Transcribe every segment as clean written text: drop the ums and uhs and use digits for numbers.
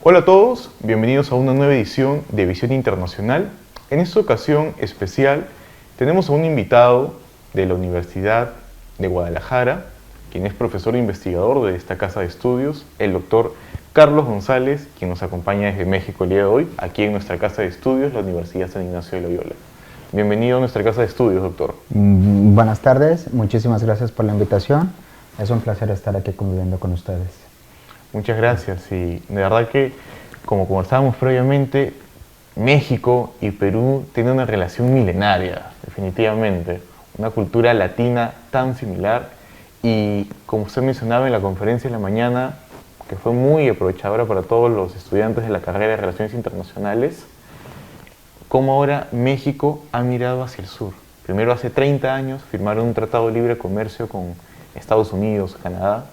Hola a todos, bienvenidos a una nueva edición de Visión Internacional. En esta ocasión especial tenemos a un invitado de la Universidad de Guadalajara, quien es profesor e investigador de esta casa de estudios, el doctor Carlos González, quien nos acompaña desde México el día de hoy, aquí en nuestra casa de estudios, la Universidad San Ignacio de Loyola. Bienvenido a nuestra casa de estudios, doctor. Buenas tardes, muchísimas gracias por la invitación. Es un placer estar aquí conviviendo con ustedes. Muchas gracias y de verdad que, como conversábamos previamente, México y Perú tienen una relación milenaria, definitivamente, una cultura latina tan similar y, como usted mencionaba en la conferencia de la mañana, que fue muy aprovechadora para todos los estudiantes de la carrera de Relaciones Internacionales, cómo ahora México ha mirado hacia el sur. Primero, hace 30 años firmaron un tratado de libre comercio con Estados Unidos, Canadá,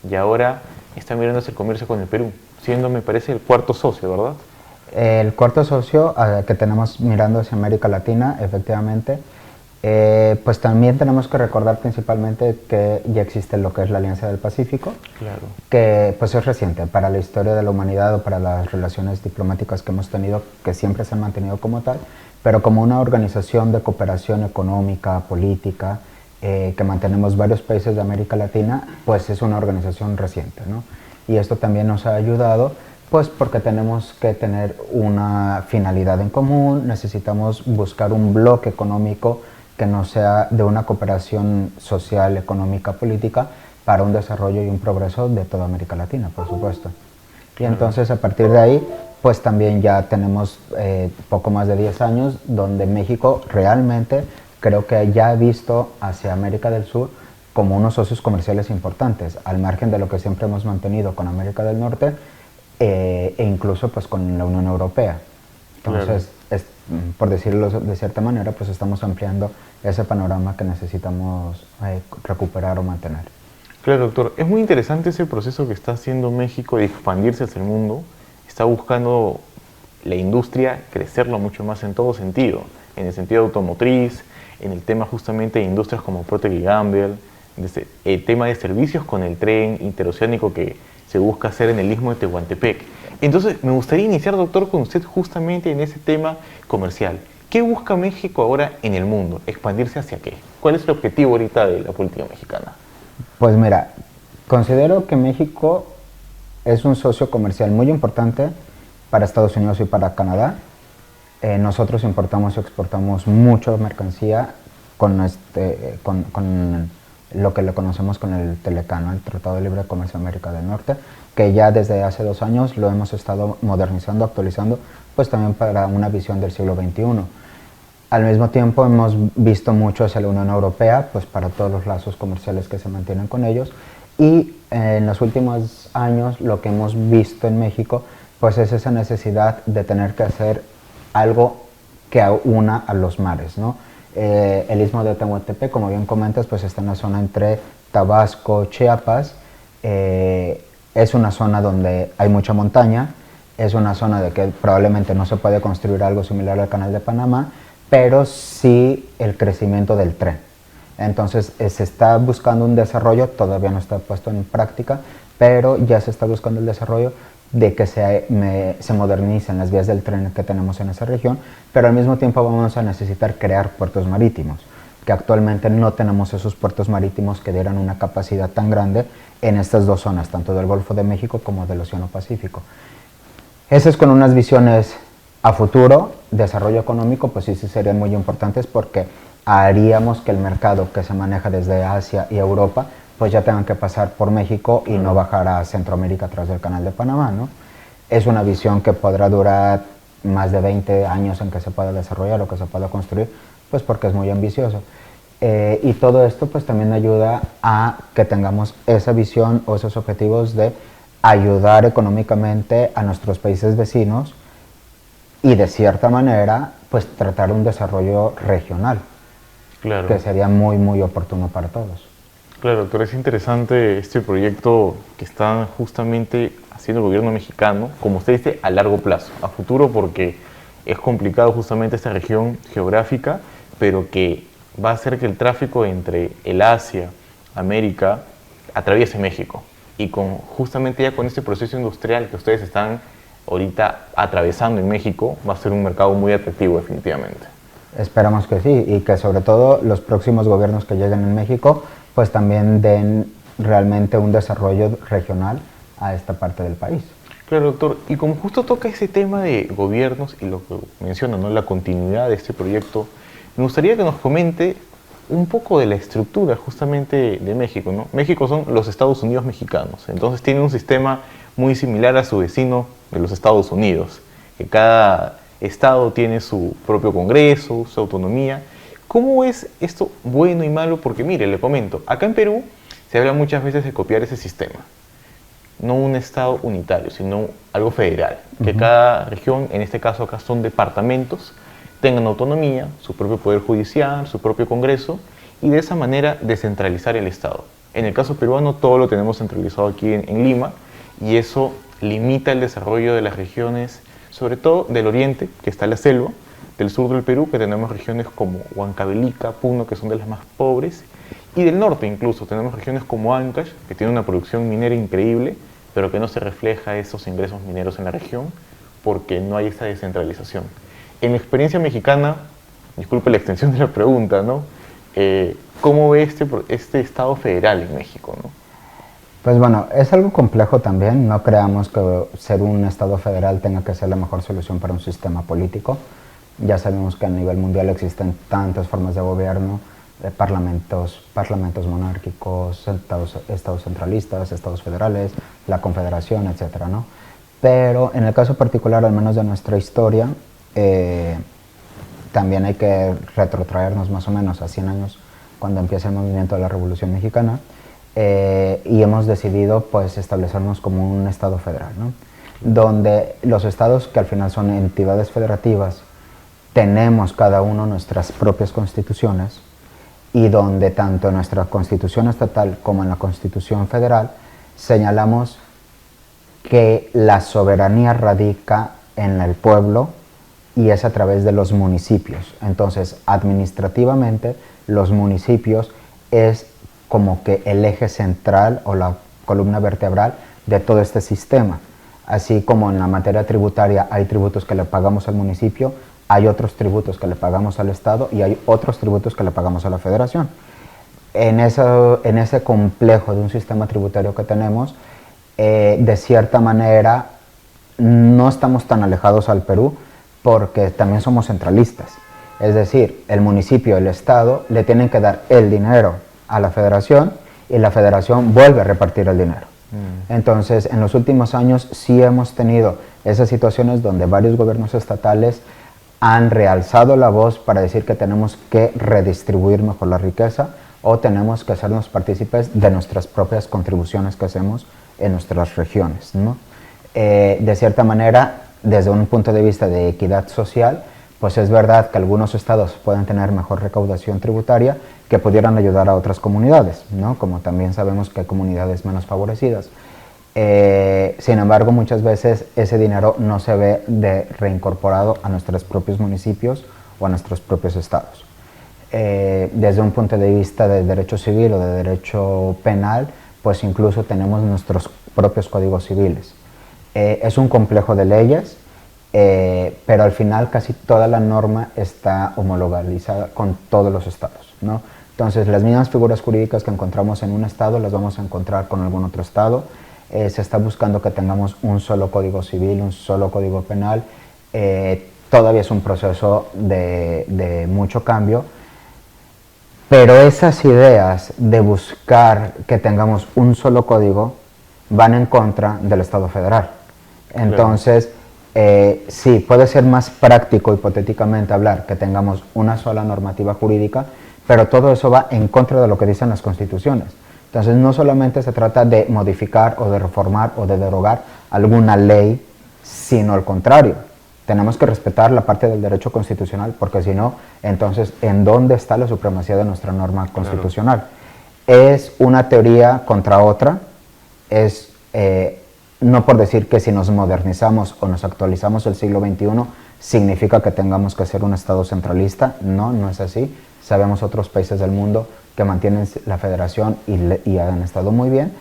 y ahora está mirando hacia el comercio con el Perú, siendo, me parece, el cuarto socio, ¿verdad? El cuarto socio que tenemos mirando hacia América Latina, efectivamente, pues también tenemos que recordar principalmente que ya existe lo que es la Alianza del Pacífico, Claro. que pues es reciente para la historia de la humanidad o para las relaciones diplomáticas que hemos tenido, que siempre se han mantenido como tal, pero como una organización de cooperación económica, política, que mantenemos varios países de América Latina, pues es una organización reciente, ¿no? Y esto también nos ha ayudado, pues porque tenemos que tener una finalidad en común, necesitamos buscar un bloque económico que no sea de una cooperación social, económica, política, para un desarrollo y un progreso de toda América Latina, por supuesto. Y entonces a partir de ahí, pues también ya tenemos poco más de 10 años donde México realmente creo que ya ha visto hacia América del Sur como unos socios comerciales importantes, al margen de lo que siempre hemos mantenido con América del Norte e incluso pues con la Unión Europea. Entonces, claro, por decirlo de cierta manera, pues estamos ampliando ese panorama que necesitamos recuperar o mantener. Claro, doctor. Es muy interesante ese proceso que está haciendo México de expandirse hacia el mundo. Está buscando la industria crecerlo mucho más en todo sentido, en el sentido automotriz, en el tema justamente de industrias como Procter & Gamble, el tema de servicios con el tren interoceánico que se busca hacer en el Istmo de Tehuantepec. Entonces, me gustaría iniciar, doctor, con usted justamente en ese tema comercial. ¿Qué busca México ahora en el mundo? ¿Expandirse hacia qué? ¿Cuál es el objetivo ahorita de la política mexicana? Pues mira, considero que México es un socio comercial muy importante para Estados Unidos y para Canadá. Nosotros importamos y exportamos mucha mercancía con lo que le conocemos con el Telecano, el Tratado de Libre Comercio de América del Norte, que ya desde hace 2 años lo hemos estado modernizando, actualizando, pues también para una visión del siglo XXI. Al mismo tiempo hemos visto mucho hacia la Unión Europea, pues para todos los lazos comerciales que se mantienen con ellos, y en los últimos años lo que hemos visto en México pues es esa necesidad de tener que hacer algo que una a los mares, ¿no? El Istmo de Tehuantepec, como bien comentas, pues está en la zona entre Tabasco, Chiapas. Es una zona donde hay mucha montaña, es una zona de que probablemente no se puede construir algo similar al Canal de Panamá, pero sí el crecimiento del tren. Entonces se está buscando un desarrollo, todavía no está puesto en práctica, pero ya se está buscando el desarrollo de que se modernicen las vías del tren que tenemos en esa región, pero al mismo tiempo vamos a necesitar crear puertos marítimos, que actualmente no tenemos esos puertos marítimos que dieran una capacidad tan grande en estas dos zonas, tanto del Golfo de México como del Océano Pacífico. Eso es con unas visiones a futuro, desarrollo económico, pues sí serían muy importantes porque haríamos que el mercado que se maneja desde Asia y Europa pues ya tengan que pasar por México y no bajar a Centroamérica a través del Canal de Panamá, ¿no? Es una visión que podrá durar más de 20 años en que se pueda desarrollar o que se pueda construir, pues porque es muy ambicioso. Y todo esto pues también ayuda a que tengamos esa visión o esos objetivos de ayudar económicamente a nuestros países vecinos y de cierta manera pues tratar un desarrollo regional, Claro. que sería muy muy oportuno para todos. Claro, doctor, es interesante este proyecto que está justamente haciendo el gobierno mexicano, como usted dice, a largo plazo, a futuro, porque es complicado justamente esta región geográfica, pero que va a hacer que el tráfico entre el Asia, América, atraviese México. Y justamente ya con este proceso industrial que ustedes están ahorita atravesando en México, va a ser un mercado muy atractivo definitivamente. Esperamos que sí, y que sobre todo los próximos gobiernos que lleguen en México pues también den realmente un desarrollo regional a esta parte del país. Claro, doctor, y como justo toca ese tema de gobiernos y lo que menciona, ¿no?, la continuidad de este proyecto, me gustaría que nos comente un poco de la estructura justamente de México, ¿no? México son los Estados Unidos mexicanos, entonces tiene un sistema muy similar a su vecino de los Estados Unidos, que cada estado tiene su propio congreso, su autonomía. ¿Cómo es esto bueno y malo? Porque mire, le comento, acá en Perú se habla muchas veces de copiar ese sistema, no un estado unitario, sino algo federal, que cada región, en este caso acá son departamentos, tengan autonomía, su propio poder judicial, su propio congreso, y de esa manera descentralizar el Estado. En el caso peruano todo lo tenemos centralizado aquí en Lima, y eso limita el desarrollo de las regiones, sobre todo del oriente, que está la selva, del sur del Perú, que tenemos regiones como Huancavelica, Puno, que son de las más pobres, y del norte incluso tenemos regiones como Ancash, que tiene una producción minera increíble, pero que no se refleja esos ingresos mineros en la región porque no hay esa descentralización. En la experiencia mexicana, disculpe la extensión de la pregunta, ¿no? ¿Cómo ve este Estado federal en México, ¿no? Pues bueno, es algo complejo también, no creamos que ser un Estado federal tenga que ser la mejor solución para un sistema político. Ya sabemos que a nivel mundial existen tantas formas de gobierno, parlamentos monárquicos, estados centralistas, estados federales, la confederación, etcétera, ¿no? Pero en el caso particular, al menos de nuestra historia, también hay que retrotraernos más o menos a 100 años cuando empieza el movimiento de la Revolución Mexicana, y hemos decidido pues establecernos como un estado federal, ¿no? Donde los estados, que al final son entidades federativas, tenemos cada uno nuestras propias constituciones, y donde tanto en nuestra constitución estatal como en la constitución federal señalamos que la soberanía radica en el pueblo y es a través de los municipios. Entonces, administrativamente, los municipios es como que el eje central o la columna vertebral de todo este sistema. Así como en la materia tributaria hay tributos que le pagamos al municipio, hay otros tributos que le pagamos al Estado y hay otros tributos que le pagamos a la Federación. En ese complejo de un sistema tributario que tenemos, de cierta manera, no estamos tan alejados al Perú porque también somos centralistas. Es decir, el municipio, el Estado, le tienen que dar el dinero a la Federación y la Federación vuelve a repartir el dinero. Entonces, en los últimos años sí hemos tenido esas situaciones donde varios gobiernos estatales han realzado la voz para decir que tenemos que redistribuir mejor la riqueza o tenemos que hacernos partícipes de nuestras propias contribuciones que hacemos en nuestras regiones, ¿no? De cierta manera, desde un punto de vista de equidad social, pues es verdad que algunos estados pueden tener mejor recaudación tributaria que pudieran ayudar a otras comunidades, ¿no? Como también sabemos que hay comunidades menos favorecidas. Sin embargo, muchas veces ese dinero no se ve reincorporado a nuestros propios municipios o a nuestros propios estados. Desde un punto de vista de derecho civil o de derecho penal, pues incluso tenemos nuestros propios códigos civiles. Es un complejo de leyes, pero al final casi toda la norma está homologalizada con todos los estados, ¿no? Entonces, las mismas figuras jurídicas que encontramos en un estado las vamos a encontrar con algún otro estado. Se está buscando que tengamos un solo código civil, un solo código penal. Todavía es un proceso de mucho cambio, pero esas ideas de buscar que tengamos un solo código van en contra del Estado federal. Entonces, sí, puede ser más práctico hipotéticamente hablar que tengamos una sola normativa jurídica, pero todo eso va en contra de lo que dicen las constituciones. Entonces, no solamente se trata de modificar o de reformar o de derogar alguna ley, sino al contrario. Tenemos que respetar la parte del derecho constitucional, porque si no, entonces, ¿en dónde está la supremacía de nuestra norma constitucional? Claro. Es una teoría contra otra, es no por decir que si nos modernizamos o nos actualizamos el siglo XXI, significa que tengamos que ser un Estado centralista. No, no es así. Sabemos otros países del mundo que mantienen la federación y han estado muy bien,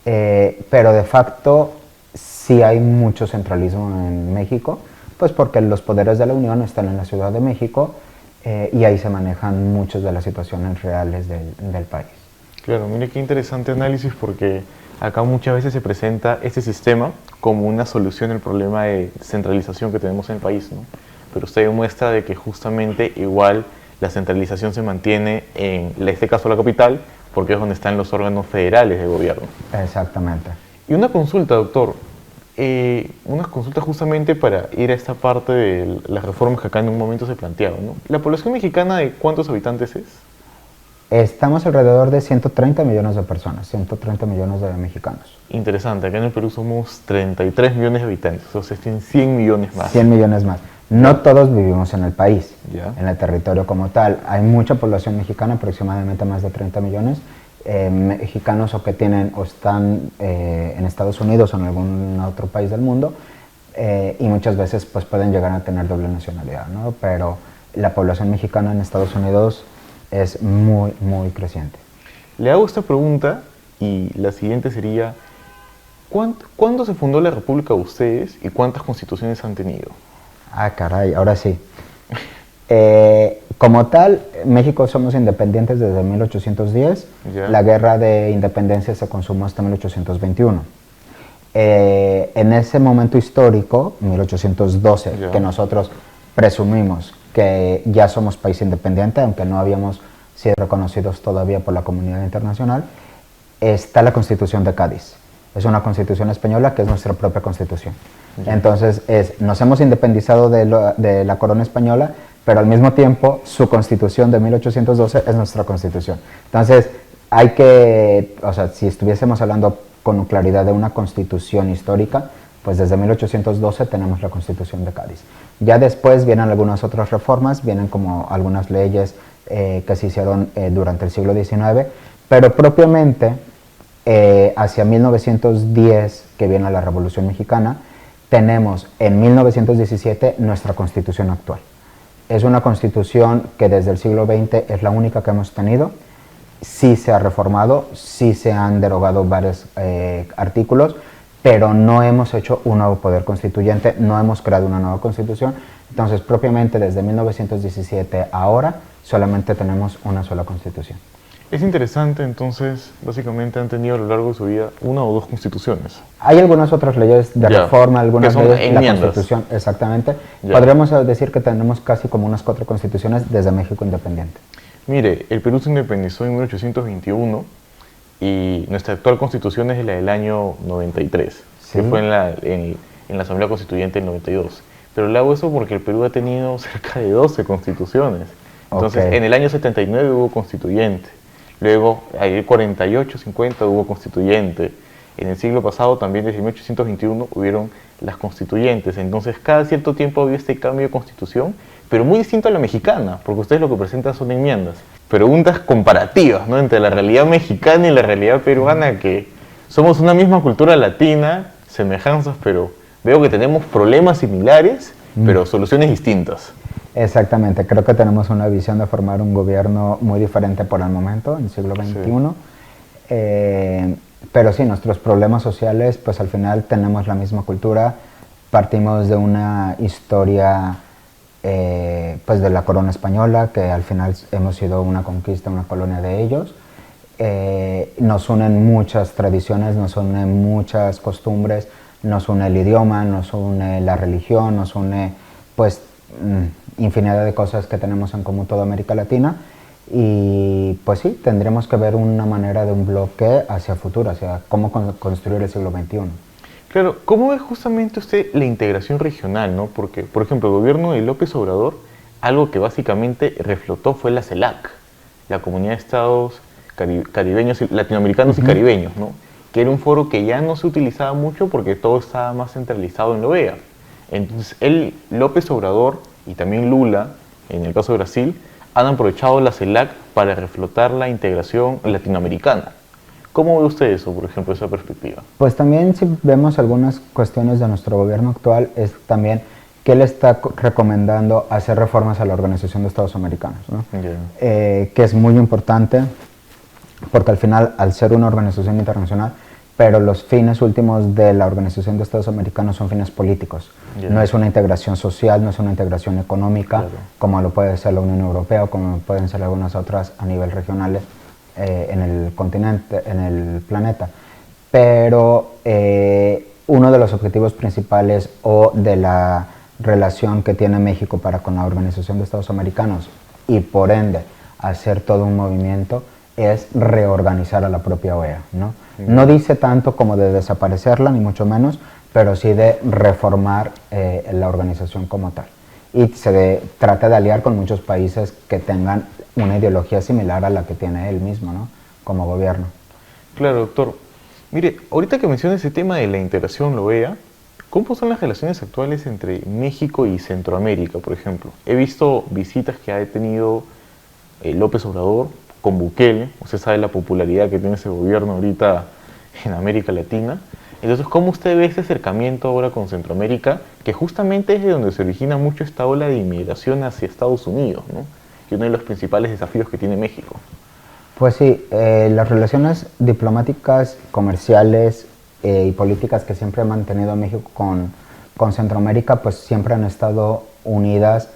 pero de facto sí hay mucho centralismo en México, pues porque los poderes de la Unión están en la Ciudad de México y ahí se manejan muchas de las situaciones reales del país. Claro, mire qué interesante análisis, porque acá muchas veces se presenta este sistema como una solución al problema de centralización que tenemos en el país, ¿no? Pero usted demuestra de que justamente igual la centralización se mantiene en este caso la capital, porque es donde están los órganos federales de gobierno. Exactamente. Y una consulta, doctor, una consulta justamente para ir a esta parte de las reformas que acá en un momento se plantearon, ¿no? ¿La población mexicana de cuántos habitantes es? Estamos alrededor de 130 millones de personas, 130 millones de mexicanos. Interesante, acá en el Perú somos 33 millones de habitantes, o sea, tienen 100 millones más. 100 millones más. No todos vivimos en el país, Ya. en el territorio como tal. Hay mucha población mexicana, aproximadamente más de 30 millones, mexicanos o que tienen o están en Estados Unidos o en algún otro país del mundo, y muchas veces pues pueden llegar a tener doble nacionalidad, ¿no? Pero la población mexicana en Estados Unidos es muy, muy creciente. Le hago esta pregunta y la siguiente sería, ¿cuándo se fundó la República de ustedes y cuántas constituciones han tenido? Ah, caray, ahora sí. Como tal, México somos independientes desde 1810. Ya. La guerra de independencia se consumó hasta 1821. En ese momento histórico, 1812, Ya. que nosotros presumimos que ya somos país independiente, aunque no habíamos sido reconocidos todavía por la comunidad internacional, está la Constitución de Cádiz. Es una constitución española que es nuestra propia constitución. Ya. Entonces, nos hemos independizado de la corona española, pero al mismo tiempo su constitución de 1812 es nuestra constitución. Entonces, hay que, o sea, si estuviésemos hablando con claridad de una constitución histórica, pues desde 1812 tenemos la Constitución de Cádiz. Ya después vienen algunas otras reformas, vienen como algunas leyes que se hicieron durante el siglo XIX, pero propiamente hacia 1910, que viene la Revolución Mexicana, tenemos en 1917 nuestra Constitución actual. Es una constitución que desde el siglo XX es la única que hemos tenido. Sí se ha reformado, sí se han derogado varios artículos, pero no hemos hecho un nuevo poder constituyente, no hemos creado una nueva constitución. Entonces, propiamente desde 1917 ahora, solamente tenemos una sola constitución. Es interesante, entonces, básicamente han tenido a lo largo de su vida una o dos constituciones. Hay algunas otras leyes de Ya, reforma, algunas que son leyes de la enmiendas. Constitución, exactamente. Ya. Podríamos decir que tenemos casi como unas 4 constituciones desde México independiente. Mire, el Perú se independizó en 1821 y nuestra actual constitución es la del año 93, Sí. que fue en la Asamblea Constituyente del 92. Pero le hago eso porque el Perú ha tenido cerca de 12 constituciones. Entonces, Ok. en el año 79 hubo constituyente, luego en el 48, 50 hubo constituyente. En el siglo pasado también, desde 1821, hubieron las constituyentes. Entonces, cada cierto tiempo había este cambio de constitución, pero muy distinto a la mexicana, porque ustedes lo que presentan son enmiendas. Preguntas comparativas, ¿no?, entre la realidad mexicana y la realidad peruana, que somos una misma cultura latina, semejanzas, pero veo que tenemos problemas similares, pero soluciones distintas. Exactamente, creo que tenemos una visión de formar un gobierno muy diferente por el momento, en el siglo XXI. Pero sí, nuestros problemas sociales, pues al final tenemos la misma cultura, partimos de una historia pues de la corona española, que al final hemos sido una conquista, una colonia de ellos. Nos unen muchas tradiciones, nos unen muchas costumbres, nos une el idioma, nos une la religión, nos une pues infinidad de cosas que tenemos en común toda América Latina, y pues sí, tendremos que ver una manera de un bloque hacia futuro, hacia cómo construir el siglo XXI. Claro, ¿cómo ve justamente usted la integración regional, no? Porque, por ejemplo, el gobierno de López Obrador, algo que básicamente reflotó fue la CELAC, la Comunidad de Estados Caribeños, Latinoamericanos y Caribeños, ¿no? Que era un foro que ya no se utilizaba mucho porque todo estaba más centralizado en la OEA. Entonces, López Obrador y también Lula, en el caso de Brasil, han aprovechado la CELAC para reflotar la integración latinoamericana. ¿Cómo ve usted eso, por ejemplo, esa perspectiva? Pues también, si vemos algunas cuestiones de nuestro gobierno actual, es también que él está recomendando hacer reformas a la Organización de Estados Americanos, ¿no? Yeah. Que es muy importante, porque al final, al ser una organización internacional, pero los fines últimos de la Organización de Estados Americanos son fines políticos. Yeah. No es una integración social, no es una integración económica, Claro. como lo puede ser la Unión Europea o como pueden ser algunas otras a nivel regional en el continente, en el planeta. Pero uno de los objetivos principales o de la relación que tiene México para con la Organización de Estados Americanos y por ende hacer todo un movimiento es reorganizar a la propia OEA, ¿no? No dice tanto como de desaparecerla, ni mucho menos, pero sí de reformar la organización como tal. Y trata de aliar con muchos países que tengan una ideología similar a la que tiene él mismo, ¿no? Como gobierno. Claro, doctor. Mire, ahorita que menciona ese tema de la integración, lo vea, ¿cómo son las relaciones actuales entre México y Centroamérica, por ejemplo? He visto visitas que ha tenido López Obrador con Bukele. Usted sabe la popularidad que tiene ese gobierno ahorita en América Latina. Entonces, ¿cómo usted ve este acercamiento ahora con Centroamérica, que justamente es de donde se origina mucho esta ola de inmigración hacia Estados Unidos, ¿no? Y uno de los principales desafíos que tiene México? Pues sí, las relaciones diplomáticas, comerciales y políticas que siempre ha mantenido México con Centroamérica, pues siempre han estado unidas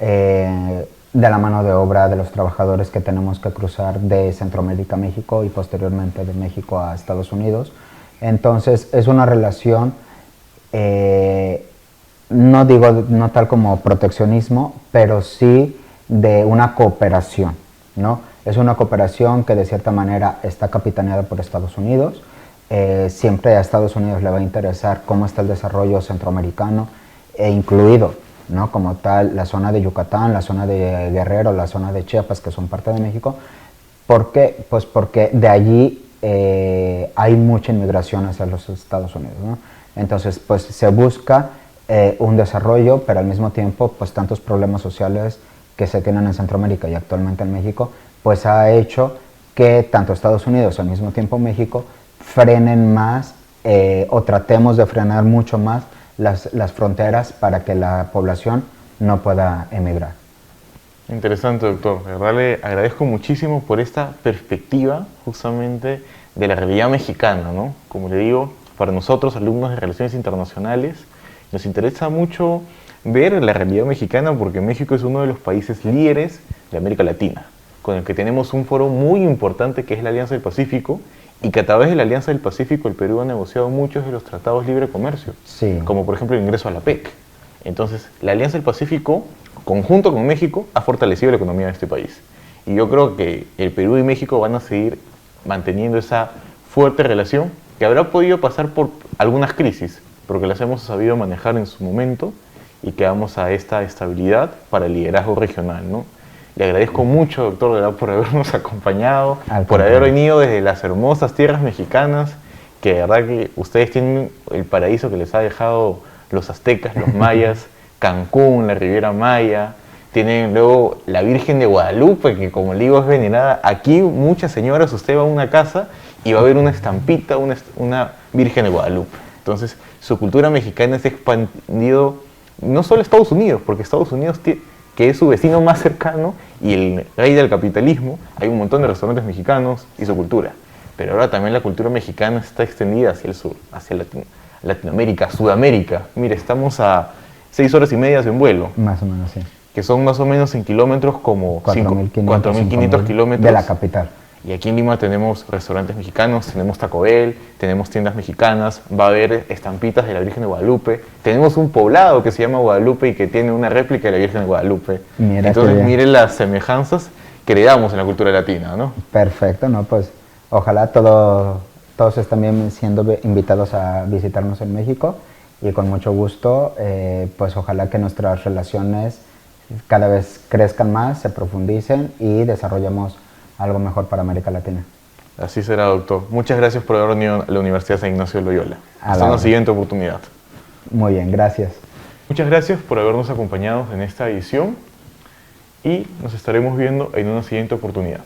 de la mano de obra de los trabajadores que tenemos que cruzar de Centroamérica a México y posteriormente de México a Estados Unidos. Entonces es una relación, no tal como proteccionismo, pero sí de una cooperación, ¿no? Es una cooperación que de cierta manera está capitaneada por Estados Unidos. Siempre a Estados Unidos le va a interesar cómo está el desarrollo centroamericano, incluido, ¿no? Como tal, la zona de Yucatán, la zona de Guerrero, la zona de Chiapas, que son parte de México. ¿Por qué? Pues porque de allí hay mucha inmigración hacia los Estados Unidos, ¿no? Entonces, pues se busca un desarrollo, pero al mismo tiempo, pues tantos problemas sociales que se tienen en Centroamérica y actualmente en México, pues ha hecho que tanto Estados Unidos al mismo tiempo México frenen más o tratemos de frenar mucho más las fronteras para que la población no pueda emigrar. Interesante, doctor. De verdad le agradezco muchísimo por esta perspectiva justamente de la realidad mexicana, ¿no? Como le digo, para nosotros, alumnos de Relaciones Internacionales, nos interesa mucho ver la realidad mexicana porque México es uno de los países líderes de América Latina, con el que tenemos un foro muy importante que es la Alianza del Pacífico, y que a través de la Alianza del Pacífico el Perú ha negociado muchos de los tratados de libre comercio, Sí. como por ejemplo el ingreso a la PEC. Entonces, la Alianza del Pacífico, conjunto con México, ha fortalecido la economía de este país. Y yo creo que el Perú y México van a seguir manteniendo esa fuerte relación que habrá podido pasar por algunas crisis, pero que las hemos sabido manejar en su momento y que vamos a esta estabilidad para el liderazgo regional, ¿no? Le agradezco mucho, doctor, de verdad, por habernos acompañado, por haber venido desde las hermosas tierras mexicanas, que de verdad que ustedes tienen el paraíso que les ha dejado los aztecas, los mayas, Cancún, la Riviera Maya, tienen luego la Virgen de Guadalupe, que como le digo es venerada. Aquí muchas señoras, usted va a una casa y va a ver una estampita, una Virgen de Guadalupe. Entonces, su cultura mexicana se ha expandido no solo a Estados Unidos, porque Estados Unidos que es su vecino más cercano y el rey del capitalismo, hay un montón de restaurantes mexicanos y su cultura. Pero ahora también la cultura mexicana está extendida hacia el sur, hacia Latinoamérica, Sudamérica. Mire, estamos a 6 horas y media en vuelo. Más o menos, sí. Que son más o menos en kilómetros como 4.500 kilómetros. De la capital. Y aquí en Lima tenemos restaurantes mexicanos, tenemos Taco Bell, tenemos tiendas mexicanas, va a haber estampitas de la Virgen de Guadalupe, tenemos un poblado que se llama Guadalupe y que tiene una réplica de la Virgen de Guadalupe. Mira, entonces mire las semejanzas que le damos en la cultura latina, ¿no? Perfecto, ¿no? Pues ojalá todos estén bien siendo invitados a visitarnos en México y con mucho gusto, pues ojalá que nuestras relaciones cada vez crezcan más, se profundicen y desarrollemos algo mejor para América Latina. Así será, doctor. Muchas gracias por haber venido a la Universidad San Ignacio de Loyola. Hasta una siguiente oportunidad. Muy bien, gracias. Muchas gracias por habernos acompañado en esta edición y nos estaremos viendo en una siguiente oportunidad.